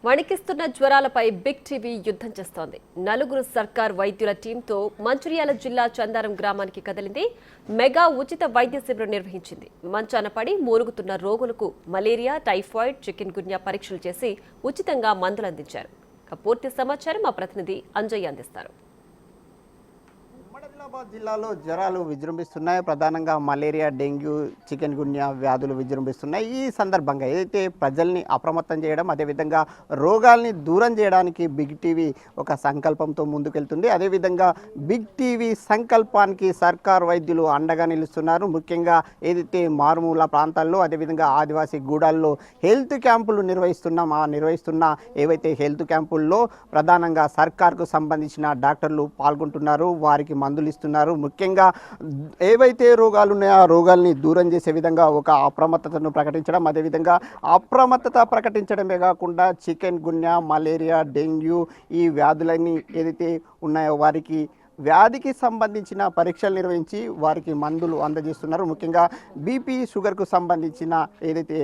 వణికిస్తున్న జ్వరాలపై big TV యుద్ధం చేస్తోంది. నలుగురు సర్కార్ వైద్యుల టీంతో మంచిర్యాల జిల్లా చందారం గ్రామానికి కదిలింది. మెగా ఉచిత వైద్య శిబిరం నిర్వహించింది. మంచాన పడి మూలుగుతున్న రోగులకు మలేరియా, టైఫాయిడ్, చికెన్ గున్యా పరీక్షలు చేసి ఉచితంగా మందులు అందించారు. పూర్తి సమాచారం మా ప్రతినిధి అంజయ్ అందిస్తారు. ఆదిలాబాద్ జిల్లాలో జ్వరాలు విజృంభిస్తున్నాయి. ప్రధానంగా మలేరియా, డెంగ్యూ, చికెన్ గున్యా వ్యాధులు విజృంభిస్తున్నాయి. ఈ సందర్భంగా ఏదైతే ప్రజల్ని అప్రమత్తం చేయడం, అదేవిధంగా రోగాల్ని దూరం చేయడానికి బిగ్ టీవీ ఒక సంకల్పంతో ముందుకెళ్తుంది. అదేవిధంగా బిగ్ టీవీ సంకల్పానికి సర్కార్ వైద్యులు అండగా నిలుస్తున్నారు. ముఖ్యంగా ఏదైతే మారుమూల ప్రాంతాల్లో, అదేవిధంగా ఆదివాసీ గూడాల్లో హెల్త్ క్యాంపులు నిర్వహిస్తున్న ఏవైతే హెల్త్ క్యాంపుల్లో ప్రధానంగా సర్కార్కు సంబంధించిన డాక్టర్లు పాల్గొంటున్నారు. వారికి మందులు ఇస్తున్నారు. ముఖ్యంగా ఏవైతే రోగాలు ఉన్నాయో ఆ రోగాల్ని దూరం చేసే విధంగా ఒక అప్రమత్తతను ప్రకటించడం, అదేవిధంగా అప్రమత్తత ప్రకటించడమే కాకుండా చికెన్ గున్యా, మలేరియా, డెంగ్యూ ఈ వ్యాధులన్నీ ఏదైతే ఉన్నాయో వారికి వ్యాధికి సంబంధించిన పరీక్షలు నిర్వహించి వారికి మందులు అందజేస్తున్నారు. ముఖ్యంగా బీపీ, షుగర్కు సంబంధించిన ఏదైతే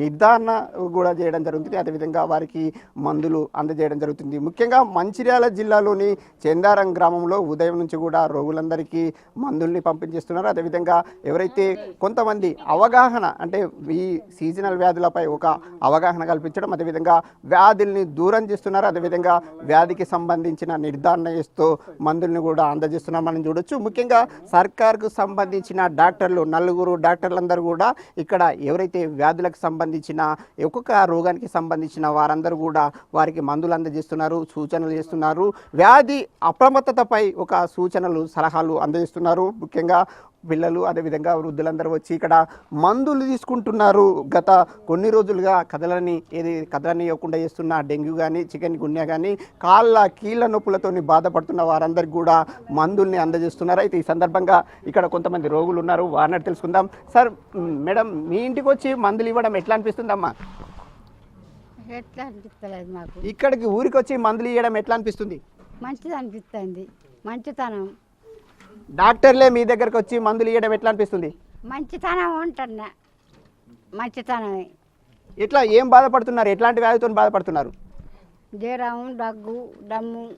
నిర్ధారణ కూడా చేయడం జరుగుతుంది. అదేవిధంగా వారికి మందులు అందజేయడం జరుగుతుంది. ముఖ్యంగా మంచిర్యాల జిల్లాలోని చందారం గ్రామంలో ఉదయం నుంచి కూడా రోగులందరికీ మందుల్ని పంపించేస్తున్నారు. అదేవిధంగా ఎవరైతే కొంతమంది అవగాహన అంటే ఈ సీజనల్ వ్యాధులపై ఒక అవగాహన కల్పించడం, అదేవిధంగా వ్యాధుల్ని దూరం చేస్తున్నారు. అదేవిధంగా వ్యాధికి సంబంధించిన నిర్ధారణ చేస్తూ మందుల్ని కూడా అందజేస్తున్నామని చూడొచ్చు. ముఖ్యంగా సర్కార్కు సంబంధించిన డాక్టర్లు, నలుగురు డాక్టర్లందరూ కూడా ఇక్కడ ఎవరైతే వ్యాధులకు సంబంధించిన ఒక్కొక్క రోగానికి సంబంధించిన వారందరూ కూడా వారికి మందులు అందజేస్తున్నారు, సూచనలు చేస్తున్నారు. వ్యాధి అప్రమత్తతపై ఒక సూచనలు, సలహాలు అందజేస్తున్నారు. ముఖ్యంగా పిల్లలు, అదేవిధంగా వృద్ధులందరూ వచ్చి ఇక్కడ మందులు తీసుకుంటున్నారు. గత కొన్ని రోజులుగా కదలనివ్వకుండా చేస్తున్న డెంగ్యూ కానీ, చికెన్ గున్యా కానీ, కీళ్ళ నొప్పులతోని బాధపడుతున్న వారందరికీ కూడా మందుల్ని అందజేస్తున్నారు. అయితే ఈ సందర్భంగా ఇక్కడ కొంతమంది రోగులు ఉన్నారు, వారిని తెలుసుకుందాం. సార్, మేడం, మీ ఇంటికి వచ్చి మందులు ఇవ్వడం ఎట్లా అనిపిస్తుందమ్మా? ఎట్లా అనిపిస్తలేదు మాకు. ఇక్కడికి ఊరికి వచ్చి మందులు ఇవ్వడం ఎట్లా అనిపిస్తుంది? మంచిది అనిపిస్తుంది. మంచితనం. డాక్టర్లే మీ దగ్గరకు వచ్చి మందులు ఇవ్వడం ఎట్లా అనిపిస్తుంది? మంచితనం ఉంటున్నా. మంచితనమే. ఎట్లా, ఏం బాధపడుతున్నారు? ఎట్లాంటి వ్యాధితో బాధపడుతున్నారు? జ్వరం, దగ్గు, దమ్ము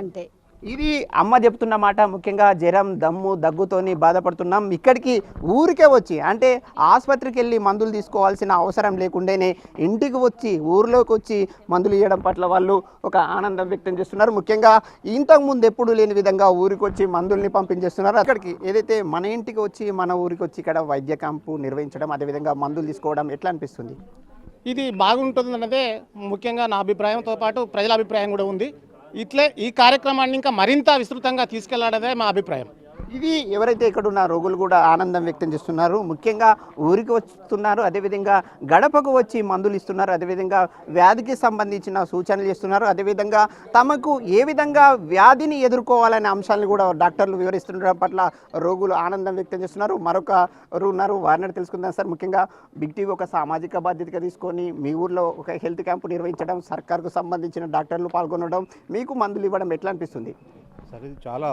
అంతే. ఇది అమ్మ చెప్తున్న మాట. ముఖ్యంగా జ్వరం, దమ్ము, దగ్గుతోని బాధపడుతున్నాం. ఇక్కడికి ఊరికే వచ్చి, అంటే ఆసుపత్రికి వెళ్ళి మందులు తీసుకోవాల్సిన అవసరం లేకుండానే ఇంటికి వచ్చి, ఊరిలోకి వచ్చి మందులు ఇవ్వడం పట్ల వాళ్ళు ఒక ఆనందం వ్యక్తం చేస్తున్నారు. ముఖ్యంగా ఇంతకుముందు ఎప్పుడు లేని విధంగా ఊరికి వచ్చి మందుల్ని పంపించేస్తున్నారు. అక్కడికి ఏదైతే మన ఇంటికి వచ్చి, మన ఊరికి వచ్చి ఇక్కడ వైద్య క్యాంపు నిర్వహించడం, అదేవిధంగా మందులు తీసుకోవడం ఎట్లా అనిపిస్తుంది? ఇది బాగుంటుంది అన్నదే ముఖ్యంగా నా అభిప్రాయంతో పాటు ప్రజల అభిప్రాయం కూడా ఉంది. ఇట్లే ఈ కార్యక్రమాన్ని ఇంకా మరింత విస్తృతంగా తీసుకెళ్లాడదే మా అభిప్రాయం. ఇది ఎవరైతే ఇక్కడ ఉన్న రోగులు కూడా ఆనందం వ్యక్తం చేస్తున్నారు. ముఖ్యంగా ఊరికి వస్తున్నారు, అదేవిధంగా గడపకు వచ్చి మందులు ఇస్తున్నారు, అదేవిధంగా వ్యాధికి సంబంధించిన సూచనలు చేస్తున్నారు. అదేవిధంగా తమకు ఏ విధంగా వ్యాధిని ఎదుర్కోవాలనే అంశాలను కూడా డాక్టర్లు వివరిస్తుండడం పట్ల రోగులు ఆనందం వ్యక్తం చేస్తున్నారు. మరొకరు ఉన్నారు, వారిని తెలుసుకుందాం. సార్, ముఖ్యంగా బిగ్ టీవీ ఒక సామాజిక బాధ్యతగా తీసుకొని మీ ఊర్లో ఒక హెల్త్ క్యాంపు నిర్వహించడం, సర్కార్కు సంబంధించిన డాక్టర్లు పాల్గొనడం, మీకు మందులు ఇవ్వడం ఎట్లా అనిపిస్తుంది? సరే, చాలా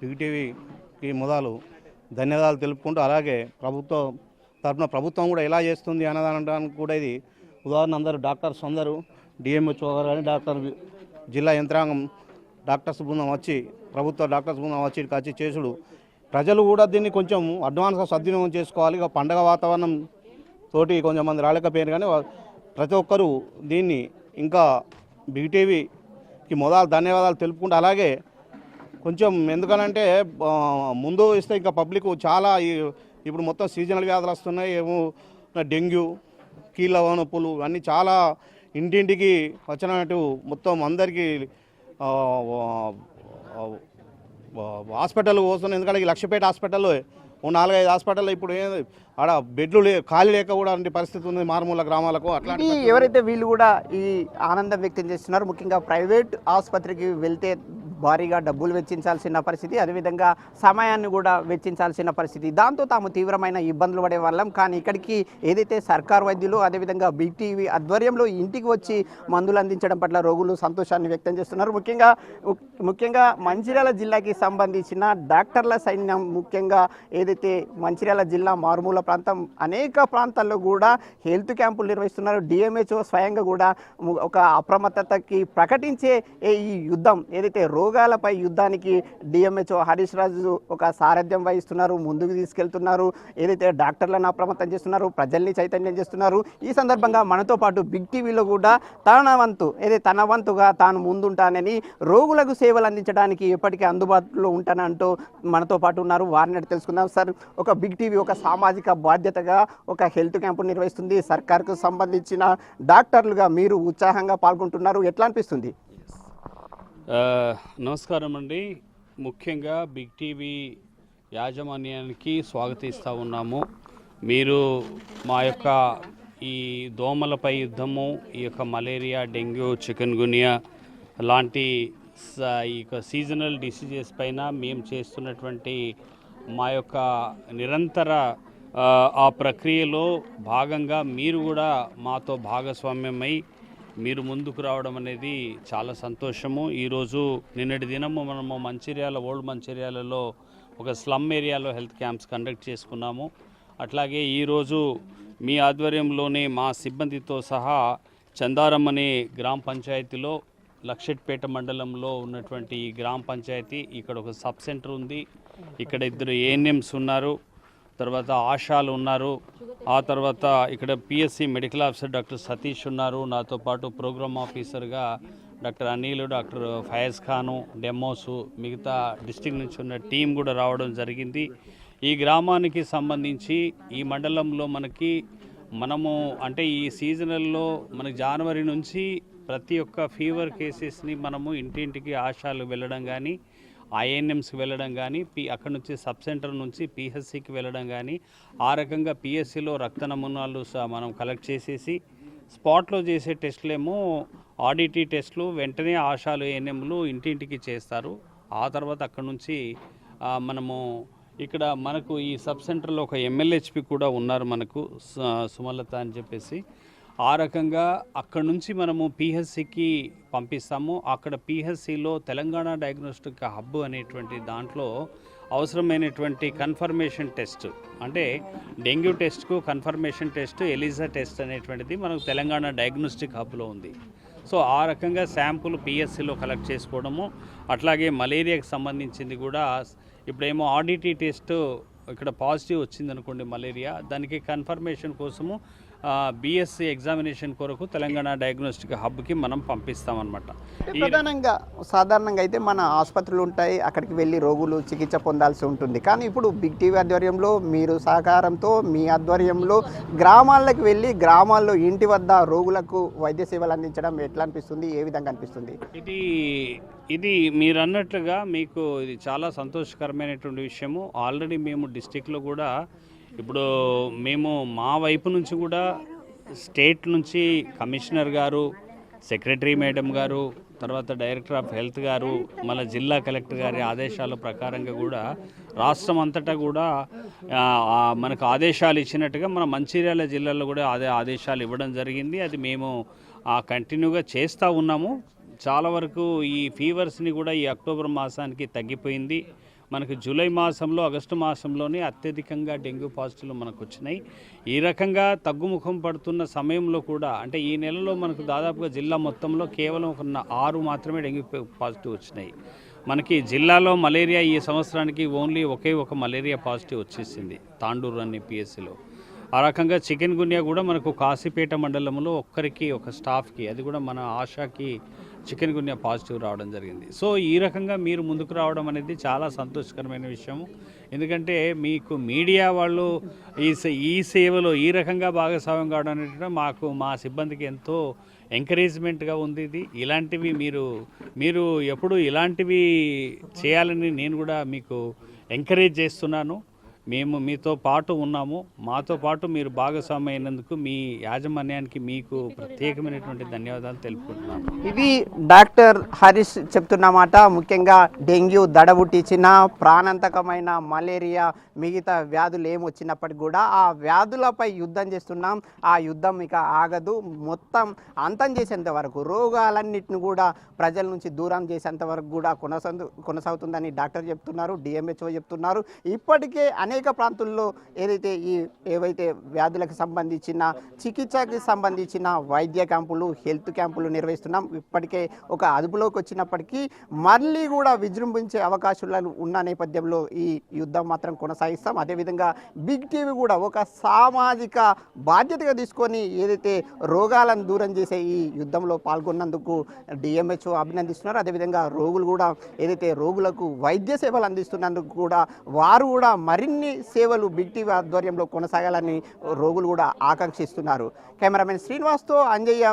బిగ్ టీవీకి మొదలు ధన్యవాదాలు తెలుపుకుంటూ, అలాగే ప్రభుత్వం కూడా ఎలా చేస్తుంది అన్నదానికి కూడా ఇది ఉదాహరణ. అందరూ డాక్టర్స్ అందరూ డిఎంహెచ్ఓ గారు కానీ, జిల్లా యంత్రాంగం డాక్టర్స్ బృందం వచ్చి, ప్రభుత్వ డాక్టర్స్ బృందం వచ్చి చేసుడు, ప్రజలు కూడా దీన్ని కొంచెం అడ్వాన్స్గా సద్వినియోగం చేసుకోవాలి. ఇక పండగ వాతావరణం తోటి కొంచెం మంది రాలేకపోయారు, కానీ ప్రతి ఒక్కరూ దీన్ని ఇంకా బిగ్ టీవీకి మొదలు ధన్యవాదాలు తెలుపుకుంటూ, అలాగే కొంచెం ఎందుకనంటే ముందు ఇస్తే ఇంకా పబ్లిక్ చాలా ఇప్పుడు మొత్తం సీజనల్ వ్యాధులు వస్తున్నాయి. ఏమో డెంగ్యూ, కీళ్ళ నొప్పులు అన్నీ చాలా ఇంటింటికి వచ్చినట్టు మొత్తం అందరికీ హాస్పిటల్ వస్తున్నాయి. ఎందుకంటే ఈ లక్షపేట హాస్పిటల్లో 4-5 హాస్పిటల్లో ఇప్పుడు ఆడ బెడ్లు ఖాళీ లేక కూడా అనే పరిస్థితి ఉంది మారుమూల గ్రామాలకు. అట్లాంటి ఎవరైతే వీళ్ళు కూడా ఈ ఆనందం వ్యక్తం చేస్తున్నారు. ముఖ్యంగా ప్రైవేట్ ఆసుపత్రికి వెళ్తే భారీగా డబ్బులు వెచ్చించాల్సిన పరిస్థితి, అదేవిధంగా సమయాన్ని కూడా వెచ్చించాల్సిన పరిస్థితి. దాంతో తాము తీవ్రమైన ఇబ్బందులు పడే వాళ్ళం. కానీ ఇక్కడికి ఏదైతే సర్కార్ వైద్యులు అదేవిధంగా బిగ్ టీవీ ఆధ్వర్యంలో ఇంటికి వచ్చి మందులు అందించడం పట్ల రోగులు సంతోషాన్ని వ్యక్తం చేస్తున్నారు. ముఖ్యంగా మంచిర్యాల జిల్లాకి సంబంధించిన డాక్టర్ల సైన్యం, ముఖ్యంగా ఏదైతే మంచిర్యాల జిల్లా మారుమూల ప్రాంతం అనేక ప్రాంతాల్లో కూడా హెల్త్ క్యాంపులు నిర్వహిస్తున్నారు. డిఎంహెచ్ఓ స్వయంగా కూడా ఒక అప్రమత్తతకి ప్రకటించే ఈ యుద్ధం ఏదైతే రోగాలపై యుద్ధానికి డిఎంహెచ్ఓ హరీష్ రాజు ఒక సారథ్యం వహిస్తున్నారు, ముందుకు తీసుకెళ్తున్నారు. ఏదైతే డాక్టర్లను అప్రమత్తం చేస్తున్నారు, ప్రజల్ని చైతన్యం చేస్తున్నారు. ఈ సందర్భంగా మనతో పాటు బిగ్ టీవీలో కూడా తన వంతుగా తాను ముందుంటానని, రోగులకు సేవలు అందించడానికి ఎప్పటికీ అందుబాటులో ఉంటానంటూ మనతో పాటు ఉన్నారు. వారిని అడిగి తెలుసుకుందాం. సార్, ఒక బిగ్ టీవీ ఒక సామాజిక బాధ్యతగా ఒక హెల్త్ క్యాంపు నిర్వహిస్తుంది. సర్కార్కు సంబంధించిన డాక్టర్లుగా మీరు ఉత్సాహంగా పాల్గొంటున్నారు. ఎట్లా అనిపిస్తుంది? నమస్కారం అండి. ముఖ్యంగా బిగ్ టీవీ యాజమాన్యానికి స్వాగతిస్తూ ఉన్నాము. మీరు మా యొక్క ఈ దోమలపై యుద్ధము, ఈ యొక్క మలేరియా, డెంగ్యూ, చికెన్ గున్యా లాంటి ఈ యొక్క సీజనల్ డిసీజెస్ పైన మేము చేస్తున్నటువంటి మా యొక్క నిరంతర ఆ ప్రక్రియలో భాగంగా మీరు కూడా మాతో భాగస్వామ్యమై మీరు ముందుకు రావడం అనేది చాలా సంతోషము. ఈరోజు నిన్నటి దినము మనము ఓల్డ్ మంచిర్యాలలో ఒక స్లమ్ ఏరియాలో హెల్త్ క్యాంప్స్ కండక్ట్ చేసుకున్నాము. అట్లాగే ఈరోజు మీ ఆధ్వర్యంలోనే మా సిబ్బందితో సహా చందారం అనే గ్రామ పంచాయతీలో లక్షెట్పేట మండలంలో ఉన్నటువంటి ఈ గ్రామ పంచాయతీ, ఇక్కడ ఒక సబ్ సెంటర్ ఉంది. ఇక్కడ 2 ఏఎన్ఎంస్ ఉన్నారు, తర్వాత ఆశాలు ఉన్నారు, ఆ తర్వాత ఇక్కడ PSC medical officer doctor Satish ఉన్నారు. నాతో పాటు ప్రోగ్రామ్ ఆఫీసర్గా డాక్టర్ అనిల్, డాక్టర్ ఫయాజ్ ఖాను, డెమోసు, మిగతా డిస్ట్రిక్ట్ నుంచి ఉన్న టీం కూడా రావడం జరిగింది. ఈ గ్రామానికి సంబంధించి ఈ మండలంలో మనము అంటే ఈ సీజనల్లో మనకి జనవరి నుంచి ప్రతి ఒక్క ఫీవర్ కేసెస్ని మనము ఇంటింటికి ఆశాలు వెళ్ళడం కానీ, ఐఎన్ఎంస్కి వెళ్ళడం కానీ, అక్కడ నుంచి సబ్ సెంటర్ నుంచి పిహెచ్సికి వెళ్ళడం కానీ, ఆ రకంగా పిఎస్సిలో రక్త నమూనాలు మనం కలెక్ట్ చేసేసి స్పాట్లో చేసే టెస్టులేమో ఆడిటీ టెస్టులు వెంటనే ఆశాలు ఏఎన్ఎంలు ఇంటింటికి చేస్తారు. ఆ తర్వాత అక్కడ నుంచి మనకు ఈ సబ్ సెంటర్లో ఒక ఎంఎల్హెచ్పి కూడా ఉన్నారు మనకు, సుమలత అని చెప్పేసి. ఆ రకంగా అక్కడ నుంచి మనము పిహెచ్సికి పంపిస్తాము. అక్కడ పిహెచ్సిలో తెలంగాణ డయాగ్నోస్టిక్ హబ్ అనేటువంటి దాంట్లో అవసరమైనటువంటి కన్ఫర్మేషన్ టెస్ట్, అంటే డెంగ్యూ టెస్ట్కు కన్ఫర్మేషన్ టెస్ట్, ఎలిజా టెస్ట్ అనేటువంటిది మనకు తెలంగాణ డయాగ్నోస్టిక్ హబ్లో ఉంది. సో ఆ రకంగా శాంపుల్ పిఎస్సిలో కలెక్ట్ చేసుకోవడము. అట్లాగే మలేరియాకి సంబంధించింది కూడా ఇప్పుడేమో ఆడిటీ టెస్ట్ ఇక్కడ పాజిటివ్ వచ్చిందనుకోండి మలేరియా, దానికి కన్ఫర్మేషన్ కోసము బిఎస్సి ఎగ్జామినేషన్ కొరకు తెలంగాణ డయాగ్నోస్టిక్ హబ్కి మనం పంపిస్తామన్నమాట. ప్రధానంగా సాధారణంగా అయితే మన ఆసుపత్రులు ఉంటాయి, అక్కడికి వెళ్ళి రోగులు చికిత్స పొందాల్సి ఉంటుంది. కానీ ఇప్పుడు బిగ్ టీవీ ఆధ్వర్యంలో, మీరు సహకారంతో మీ ఆధ్వర్యంలో గ్రామాలకు వెళ్ళి గ్రామాల్లో ఇంటి వద్ద రోగులకు వైద్య సేవలు అందించడం ఎట్లా అనిపిస్తుంది? ఏ విధంగా అనిపిస్తుంది? ఇది మీరు అన్నట్లుగా మీకు ఇది చాలా సంతోషకరమైనటువంటి విషయము. ఆల్రెడీ మేము డిస్టిక్లో కూడా ఇప్పుడు మేము మా వైపు నుంచి కూడా స్టేట్ నుంచి కమిషనర్ గారు, సెక్రటరీ మేడం గారు, తర్వాత డైరెక్టర్ ఆఫ్ హెల్త్ గారు, మళ్ళీ జిల్లా కలెక్టర్ గారి ఆదేశాల ప్రకారంగా కూడా రాష్ట్రం అంతటా కూడా మనకు ఆదేశాలు ఇచ్చినట్టుగా మన మంచిర్యాల జిల్లాలో కూడా అదే ఆదేశాలు ఇవ్వడం జరిగింది. అది మేము కంటిన్యూగా చేస్తూ ఉన్నాము. చాలా వరకు ఈ ఫీవర్స్ని కూడా ఈ అక్టోబర్ మాసానికి తగ్గిపోయింది. మనకు జూలై మాసంలో, ఆగస్టు మాసంలోనే అత్యధికంగా డెంగ్యూ పాజిటివ్లు మనకు వచ్చినాయి. ఈ రకంగా తగ్గుముఖం పడుతున్న సమయంలో కూడా, అంటే ఈ నెలలో మనకు దాదాపుగా జిల్లా మొత్తంలో కేవలం 6 మాత్రమే డెంగ్యూ పాజిటివ్ వచ్చినాయి. మనకి జిల్లాలో మలేరియా ఈ సంవత్సరానికి ఓన్లీ ఒకే ఒక మలేరియా పాజిటివ్ వచ్చేసింది తాండూరు అనే పిఎస్సిలో. ఆ రకంగా చికెన్ గున్యా కూడా మనకు కాశీపేట మండలంలో ఒక స్టాఫ్కి, అది కూడా మన ఆశాకి చికెన్ గున్యా పాజిటివ్ రావడం జరిగింది. సో ఈ రకంగా మీరు ముందుకు రావడం అనేది చాలా సంతోషకరమైన విషయం. ఎందుకంటే మీకు మీడియా వాళ్ళు ఈ సేవలో ఈ రకంగా భాగస్వామ్యం కావడం అనేది మా సిబ్బందికి ఎంతో ఎంకరేజ్మెంట్గా ఉంది. ఇది ఇలాంటివి మీరు ఎప్పుడు ఇలాంటివి చేయాలని నేను కూడా మీకు ఎంకరేజ్ చేస్తున్నాను. మేము మీతో పాటు ఉన్నాము. మాతో పాటు మీరు భాగస్వామి అయినందుకు మీ యాజమాన్యానికి మీకు ప్రత్యేకమైనటువంటి ధన్యవాదాలు తెలుపుకుంటున్నాను. ఇది డాక్టర్ హరీష్ చెప్తున్నమాట. ముఖ్యంగా డెంగ్యూ దడబుట్టించిన ప్రాణాంతకమైన మలేరియా మిగతా వ్యాధులు ఏమొచ్చినప్పటికీ కూడా ఆ వ్యాధులపై యుద్ధం చేస్తున్నాం. ఆ యుద్ధం ఇక ఆగదు. మొత్తం అంతం చేసేంత వరకు రోగాలన్నిటిని కూడా ప్రజల నుంచి దూరం చేసేంత వరకు కూడా కొనసాగుతుందని డాక్టర్ చెప్తున్నారు, డిఎంహెచ్ఓ చెప్తున్నారు. ఇప్పటికే అనేక ప్రాంతాల్లో ఏవైతే వ్యాధులకు సంబంధించిన చికిత్సకి సంబంధించిన వైద్య క్యాంపులు, హెల్త్ క్యాంపులు నిర్వహిస్తున్నాం. ఇప్పటికే ఒక అదుపులోకి వచ్చినప్పటికీ మళ్ళీ కూడా విజృంభించే అవకాశాలు ఉన్న నేపథ్యంలో ఈ యుద్ధం మాత్రం కొనసాగిస్తాం. అదేవిధంగా బిగ్ టీవీ కూడా ఒక సామాజిక బాధ్యతగా తీసుకొని ఏదైతే రోగాలను దూరం చేసే ఈ యుద్ధంలో పాల్గొన్నందుకు డిఎంహెచ్ఓ అభినందిస్తున్నారు. అదేవిధంగా రోగులు కూడా ఏదైతే రోగులకు వైద్య సేవలు అందిస్తున్నందుకు కూడా వారు కూడా మరిన్ని సేవలు బిగ్ టీవీ ఆధ్వర్యంలో కొనసాగాలని రోగులు కూడా ఆకాంక్షిస్తున్నారు. కెమెరామెన్ శ్రీనివాస్తో అంజయ్య.